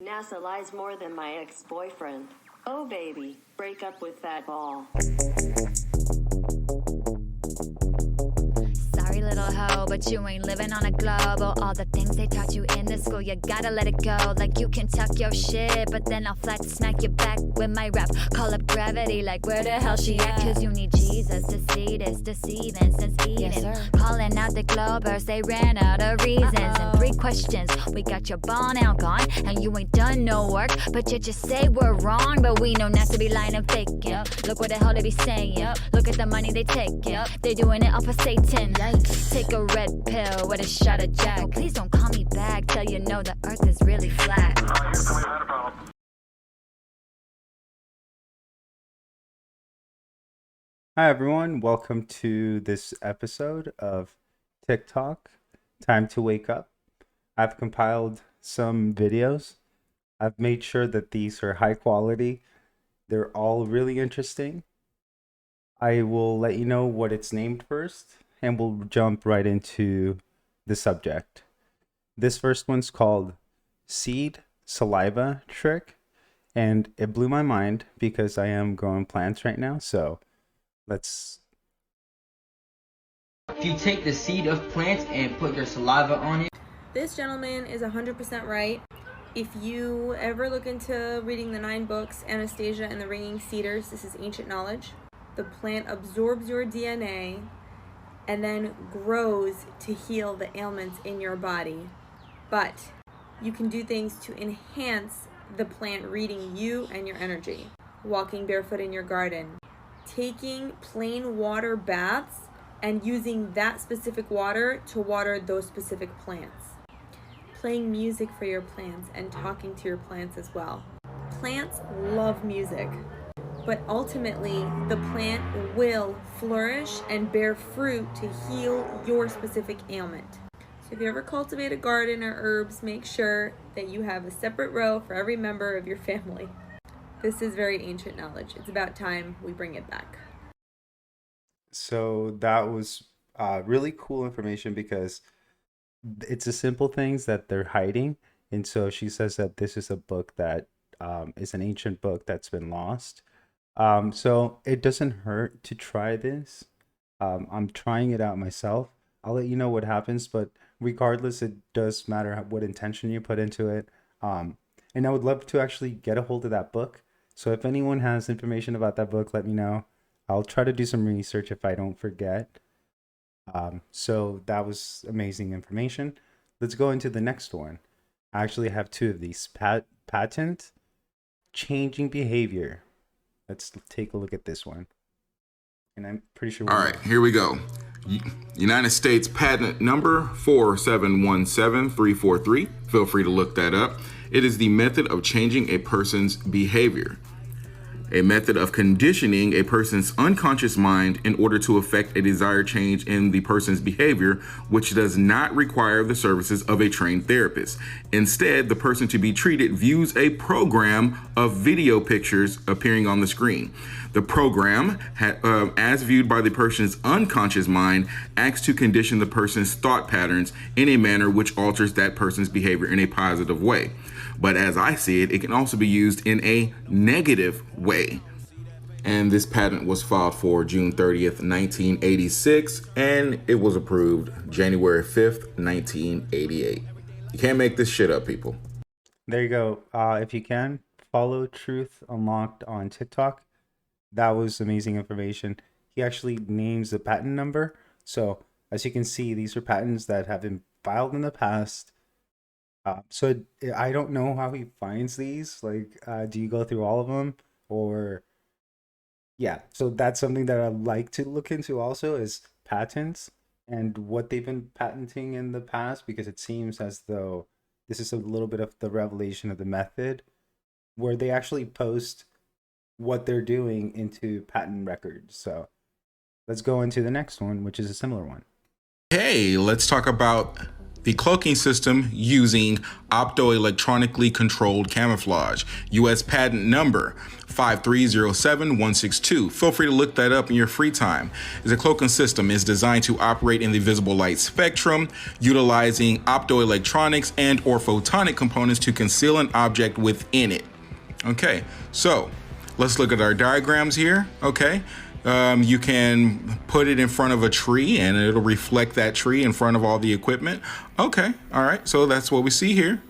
NASA lies more than my ex-boyfriend. Oh baby, break up with that ball. Sorry, little hoe, but you ain't living on a globe. Oh, all the things they taught you in the school, you gotta let it go. Like you can talk your shit, but then I'll flat smack you back with my rap. Call up gravity, like where the hell she at? Cause you need Jesus to see this deceiving since Eden. Yes, calling out the Globers, they ran out of reasons. And 3 questions, we got your ball now gone, and you ain't done no work, but you just say we're wrong. But we know not to be lying and faking. Look what the hell they be saying. Look at the money they taking. They doing it off of Satan. Take a red pill with a shot of Jack. Oh, please don't call me back till you know the earth is really flat. Hi everyone, welcome to this episode of TikTok, Time to Wake Up. I've compiled some videos. I've made sure that these are high quality. They're all really interesting. I will let you know what it's named first, and we'll jump right into the subject. This first one's called Seed Saliva Trick, and it blew my mind because I am growing plants right now, so let's... If you take the seed of plants and put your saliva on it. This gentleman is 100% right. If you ever look into reading the 9 books, Anastasia and the Ringing Cedars, this is ancient knowledge. The plant absorbs your DNA and then grows to heal the ailments in your body. But you can do things to enhance the plant reading you and your energy. Walking barefoot in your garden. Taking plain water baths and using that specific water to water those specific plants. Playing music for your plants and talking to your plants as well. Plants love music, but ultimately the plant will flourish and bear fruit to heal your specific ailment. So if you ever cultivate a garden or herbs, make sure that you have a separate row for every member of your family. This is very ancient knowledge. It's about time we bring it back. So that was really cool information because it's the simple things that they're hiding. And so she says that this is a book that is an ancient book that's been lost. So it doesn't hurt to try this. I'm trying it out myself. I'll let you know what happens, but regardless, it does matter what intention you put into it. And I would love to actually get a hold of that book. So if anyone has information about that book, let me know. I'll try to do some research if I don't forget. So that was amazing information. Let's go into the next one. I actually have 2 of these. Patent changing behavior. Let's take a look at this one. And I'm pretty sure. All right, here we go. United States patent number 4717343. Feel free to look that up. It is the method of changing a person's behavior. A method of conditioning a person's unconscious mind in order to effect a desired change in the person's behavior, which does not require the services of a trained therapist. Instead, the person to be treated views a program of video pictures appearing on the screen. The program, as viewed by the person's unconscious mind, acts to condition the person's thought patterns in a manner which alters that person's behavior in a positive way. But as I see it, it can also be used in a negative way. And this patent was filed for June 30th, 1986, and it was approved January 5th, 1988. You can't make this shit up, people. There you go. If you can, follow Truth Unlocked on TikTok. That was amazing information. He actually names the patent number. So as you can see, these are patents that have been filed in the past. So I don't know how he finds these. Like, do you go through all of them? Or, yeah. So that's something that I'd like to look into also is patents and what they've been patenting in the past, because it seems as though this is a little bit of the revelation of the method where they actually post what they're doing into patent records. So let's go into the next one, which is a similar one. Hey, let's talk about The cloaking system using optoelectronically controlled camouflage. U.S. patent number 5307162. Feel free to look that up in your free time. The cloaking system is designed to operate in the visible light spectrum, utilizing optoelectronics and or photonic components to conceal an object within it. Okay, so let's look at our diagrams here. Okay. You can put it in front of a tree and it'll reflect that tree in front of all the equipment. Okay, all right, so that's what we see here.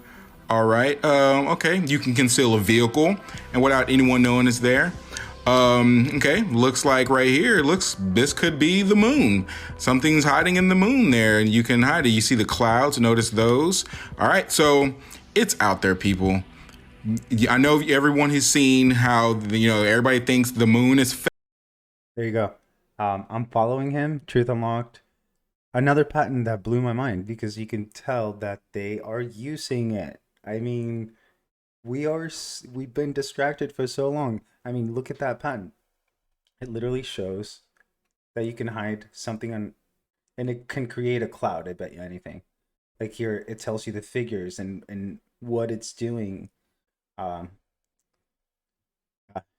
All right, okay, you can conceal a vehicle and without anyone knowing it's there. Okay, looks like right here, this could be the moon. Something's hiding in the moon there and you can hide it. You see the clouds, notice those. All right, so it's out there, people. I know everyone has seen how, everybody thinks the moon is fake. There you go. I'm following him. Truth Unlocked. Another patent that blew my mind because you can tell that they are using it. I mean, we've been distracted for so long. I mean, look at that patent. It literally shows that you can hide something on, and it can create a cloud. I bet you anything. Like here, it tells you the figures and what it's doing.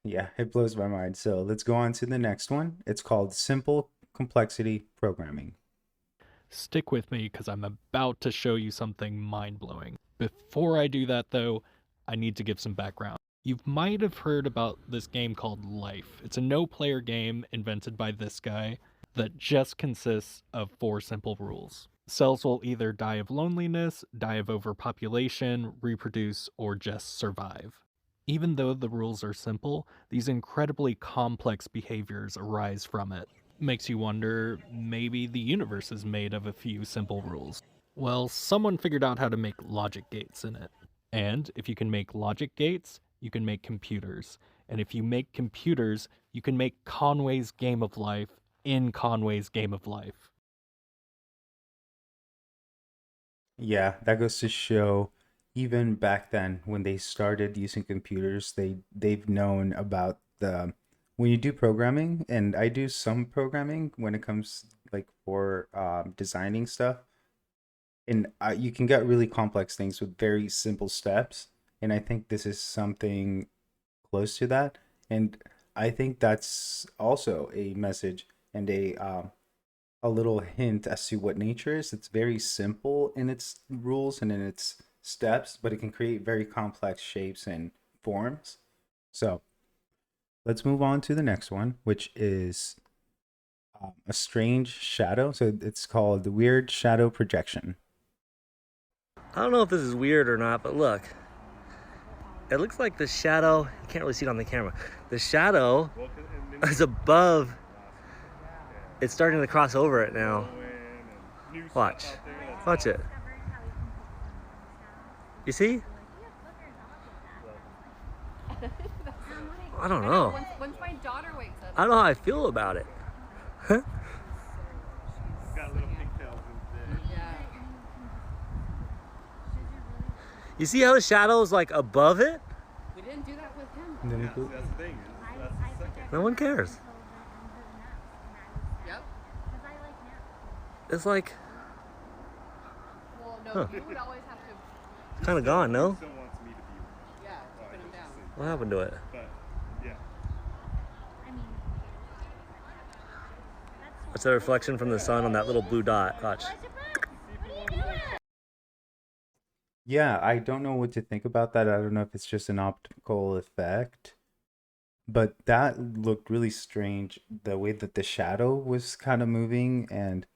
Yeah, it blows my mind. So let's go on to the next one. It's called Simple Complexity Programming. Stick with me because I'm about to show you something mind-blowing. Before I do that, though, I need to give some background. You might have heard about this game called Life. It's a no-player game invented by this guy that just consists of 4 simple rules. Cells will either die of loneliness, die of overpopulation, reproduce, or just survive. Even though the rules are simple, these incredibly complex behaviors arise from it. Makes you wonder, maybe the universe is made of a few simple rules. Well, someone figured out how to make logic gates in it. And if you can make logic gates, you can make computers. And if you make computers, you can make Conway's Game of Life in Conway's Game of Life. Yeah, that goes to show even back then when they started using computers, they've known about when you do programming, and I do some programming when it comes like for designing stuff, and you can get really complex things with very simple steps, and I think this is something close to that, and I think that's also a message and a little hint as to what nature is. It's very simple in its rules and in its steps, but it can create very complex shapes and forms. So let's move on to the next one, which is a strange shadow. So it's called the weird shadow projection. I don't know if this is weird or not, but look. It looks like the shadow, you can't really see it on the camera. The shadow is above. It's starting to cross over it now. Watch. Watch it. You see? I don't know. Once my daughter wakes up. I don't know how I feel about it. Yeah. You see how the shadow is like above it? We didn't do that with him. That's the thing. No one cares. Yep. It's like, Well, no, Huh. you would always have to. it's kind of gone, no? Yeah, keeping him down. What happened to it? What's the reflection from the sun on that little blue dot? Watch. Yeah, I don't know what to think about that. I don't know if it's just an optical effect, but that looked really strange. The way that the shadow was kind of moving, and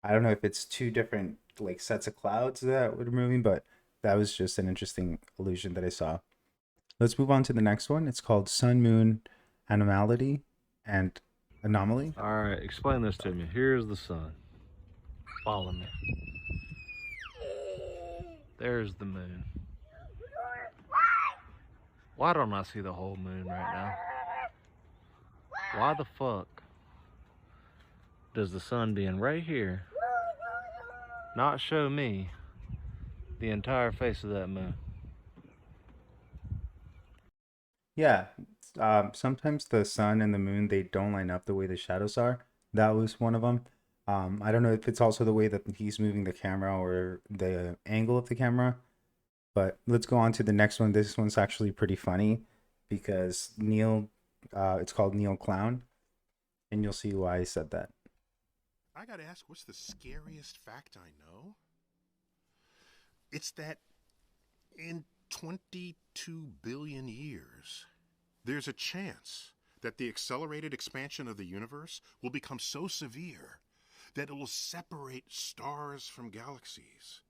I don't know if it's 2 different like sets of clouds that were moving, but that was just an interesting illusion that I saw. Let's move on to the next one. It's called Sun Moon Anomaly and Anomaly. All right, explain this to me. Here's the sun. Follow me. There's the moon. Why don't I see the whole moon right now? Why the fuck does the sun being right here not show me the entire face of that moon? Yeah, sometimes the sun and the moon, they don't line up the way the shadows are. That was one of them. I don't know if it's also the way that he's moving the camera or the angle of the camera, but let's go on to the next one. This one's actually pretty funny because Neil, it's called Neil Clown, and you'll see why I said that. I gotta ask, what's the scariest fact I know? It's that in 22 billion years, there's a chance that the accelerated expansion of the universe will become so severe that it will separate stars from galaxies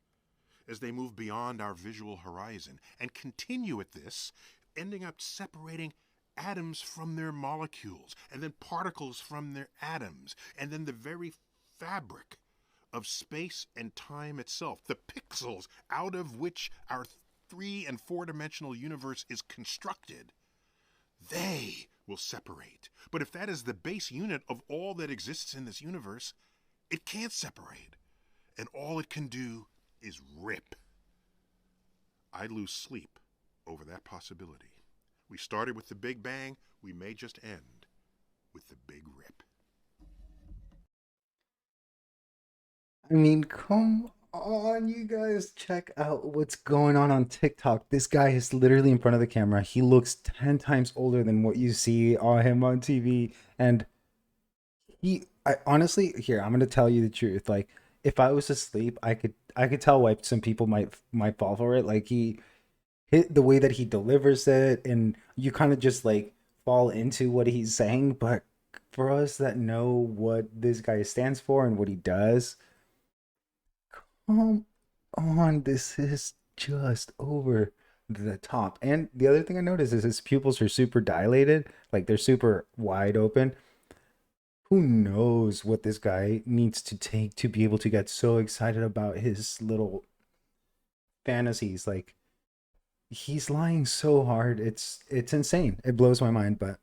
as they move beyond our visual horizon and continue at this, ending up separating atoms from their molecules, and then particles from their atoms, and then the very fabric of space and time itself, the pixels out of which our 3- and 4-dimensional universe is constructed, they will separate. But if that is the base unit of all that exists in this universe, it can't separate, and all it can do is rip. I lose sleep over that possibility. We started with the Big Bang, we may just end with the Big Rip. I mean, come on, you guys, check out what's going on TikTok. This guy is literally in front of the camera. He looks 10 times older than what you see on him on TV. And I honestly, here, I'm going to tell you the truth. Like, if I was asleep, I could tell why some people might fall for it. Like, he hit the way that he delivers it, and you kind of just like fall into what he's saying. But for us that know what this guy stands for and what he does, come on, this is just over the top. And the other thing I noticed is his pupils are super dilated, like they're super wide open. Who knows what this guy needs to take to be able to get so excited about his little fantasies. Like, he's lying so hard, it's insane. It blows my mind. But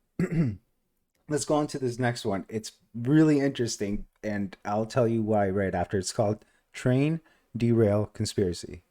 let's go on to this next one. It's really interesting, and I'll tell you why right after. It's called Train Derail Conspiracy.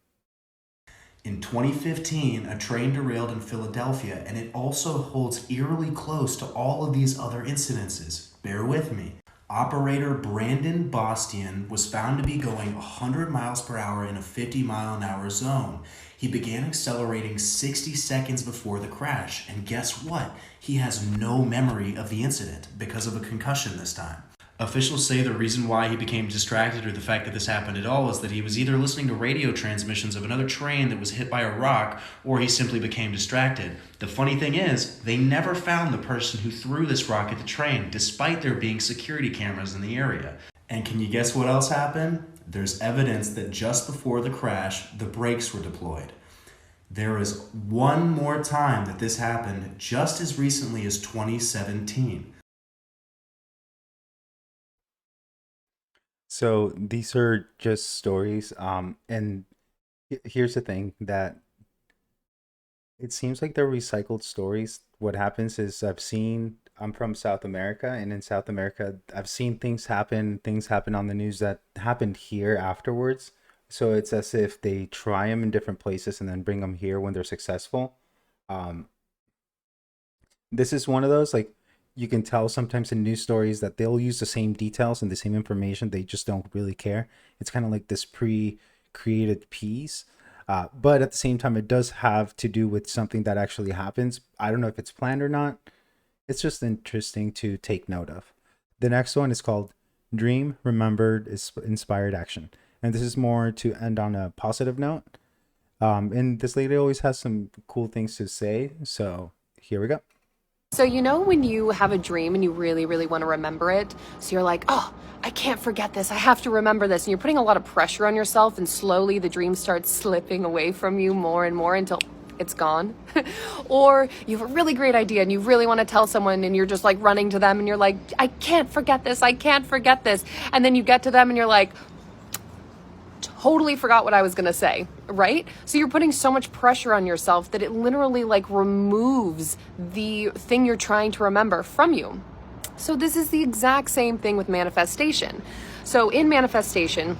In 2015, a train derailed in Philadelphia, and it also holds eerily close to all of these other incidences. Bear with me. Operator Brandon Bastian was found to be going 100 miles per hour in a 50-mile-an-hour zone. He began accelerating 60 seconds before the crash, and guess what? He has no memory of the incident because of a concussion this time. Officials say the reason why he became distracted, or the fact that this happened at all, is that he was either listening to radio transmissions of another train that was hit by a rock, or he simply became distracted. The funny thing is, they never found the person who threw this rock at the train, despite there being security cameras in the area. And can you guess what else happened? There's evidence that just before the crash, the brakes were deployed. There is one more time that this happened, just as recently as 2017. So these are just stories. And here's the thing, that it seems like they're recycled stories. What happens is, I'm from South America, and in South America, I've seen things happen on the news that happened here afterwards. So it's as if they try them in different places and then bring them here when they're successful. This is one of those, like, you can tell sometimes in news stories that they'll use the same details and the same information. They just don't really care. It's kind of like this pre-created piece. But at the same time, it does have to do with something that actually happens. I don't know if it's planned or not. It's just interesting to take note of. The next one is called Dream Remembered Inspired Action. And this is more to end on a positive note. And this lady always has some cool things to say. So here we go. So you know when you have a dream and you really, really want to remember it? So you're like, oh, I can't forget this. I have to remember this. And you're putting a lot of pressure on yourself, and slowly the dream starts slipping away from you more and more until it's gone. Or you have a really great idea and you really want to tell someone, and you're just like running to them and you're like, I can't forget this. I can't forget this. And then you get to them and you're like, totally forgot what I was going to say, right? So you're putting so much pressure on yourself that it literally like removes the thing you're trying to remember from you. So this is the exact same thing with manifestation. So in manifestation,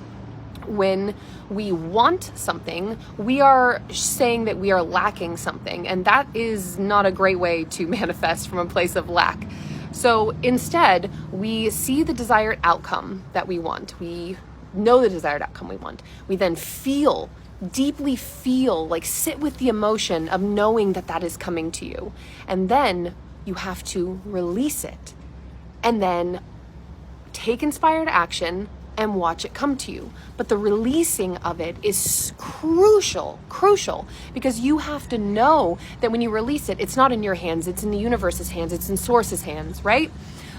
when we want something, we are saying that we are lacking something, and that is not a great way to manifest from a place of lack. So instead, we see the desired outcome that we want. We know the desired outcome we want. We then feel, deeply feel, like sit with the emotion of knowing that that is coming to you. And then you have to release it. And then take inspired action and watch it come to you. But the releasing of it is crucial, because you have to know that when you release it, it's not in your hands, it's in the universe's hands, it's in Source's hands, right?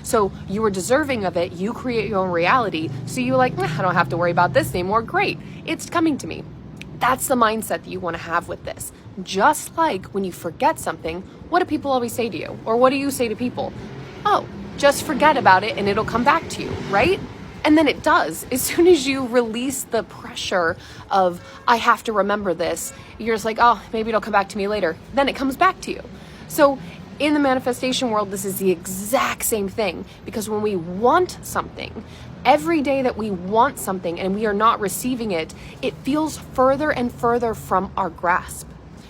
So you are deserving of it, you create your own reality, so you're like, I don't have to worry about this anymore, great, it's coming to me. That's the mindset that you want to have with this. Just like when you forget something, what do people always say to you? Or what do you say to people? Oh, just forget about it and it'll come back to you, right? And then it does. As soon as you release the pressure of, I have to remember this, you're just like, oh, maybe it'll come back to me later. Then it comes back to you. So in the manifestation world, this is the exact same thing, because when we want something, every day that we want something and we are not receiving it, it feels further and further from our grasp.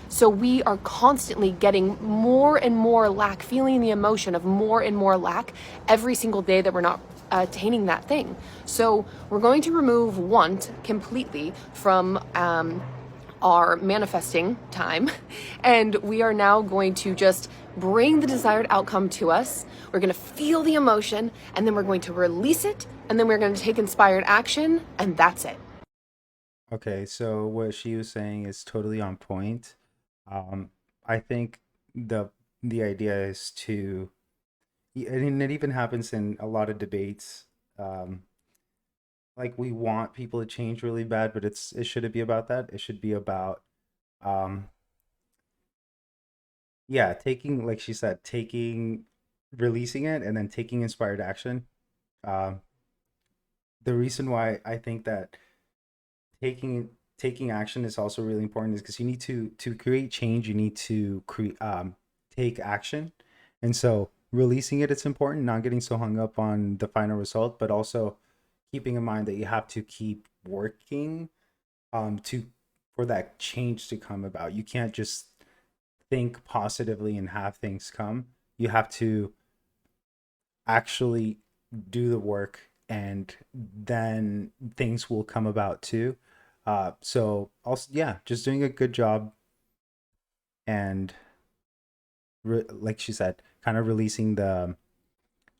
So we are constantly getting more and more lack, feeling the emotion of more and more lack every single day that we're not attaining that thing. So we're going to remove want completely from our manifesting time, and we are now going to just bring the desired outcome to us. We're going to feel the emotion, and then we're going to release it, and then we're going to take inspired action, and that's it. Okay, so what she was saying is totally on point. I think the idea is to, and it even happens in a lot of debates. Like, we want people to change really bad, but it shouldn't be about that. It should be about, taking, like she said, releasing it and then taking inspired action. The reason why I think that taking action is also really important is because you need to create change, you need to take action. And so releasing it's important, not getting so hung up on the final result, but also keeping in mind that you have to keep working for that change to come about. You can't just think positively and have things come. You have to actually do the work, and then things will come about too. So also, just doing a good job, and like she said, kind of releasing the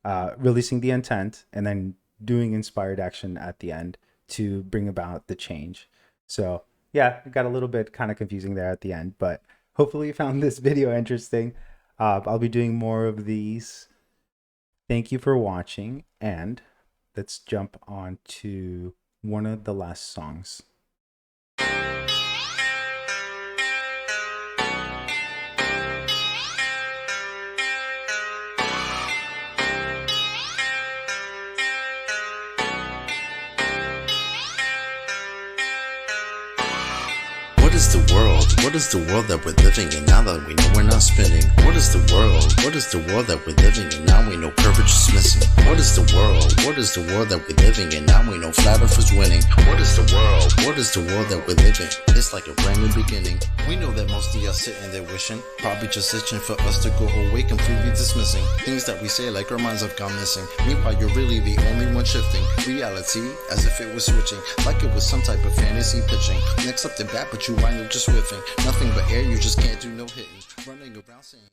intent, and then doing inspired action at the end to bring about the change. So yeah, it got a little bit kind of confusing there at the end, but hopefully you found this video interesting. I'll be doing more of these. Thank you for watching, and let's jump on to one of the last songs. What is the world? What is the world that we're living in now that we know we're not spinning? What is the world? What is the world that we're living in now we know courage is missing? What is the world? What is the world that we're living in now we know flat earth is winning? What is the world? What is the world that we're living? It's like a brand new beginning. We know that most of y'all sitting there wishing, probably just itching for us to go away, completely dismissing things that we say like our minds have gone missing. Meanwhile, you're really the only one shifting reality as if it was switching, like it was some type of fantasy pitching. Next up the bat, but you wind up just whiffing. Nothing but air, you just can't do no hitting. Running around saying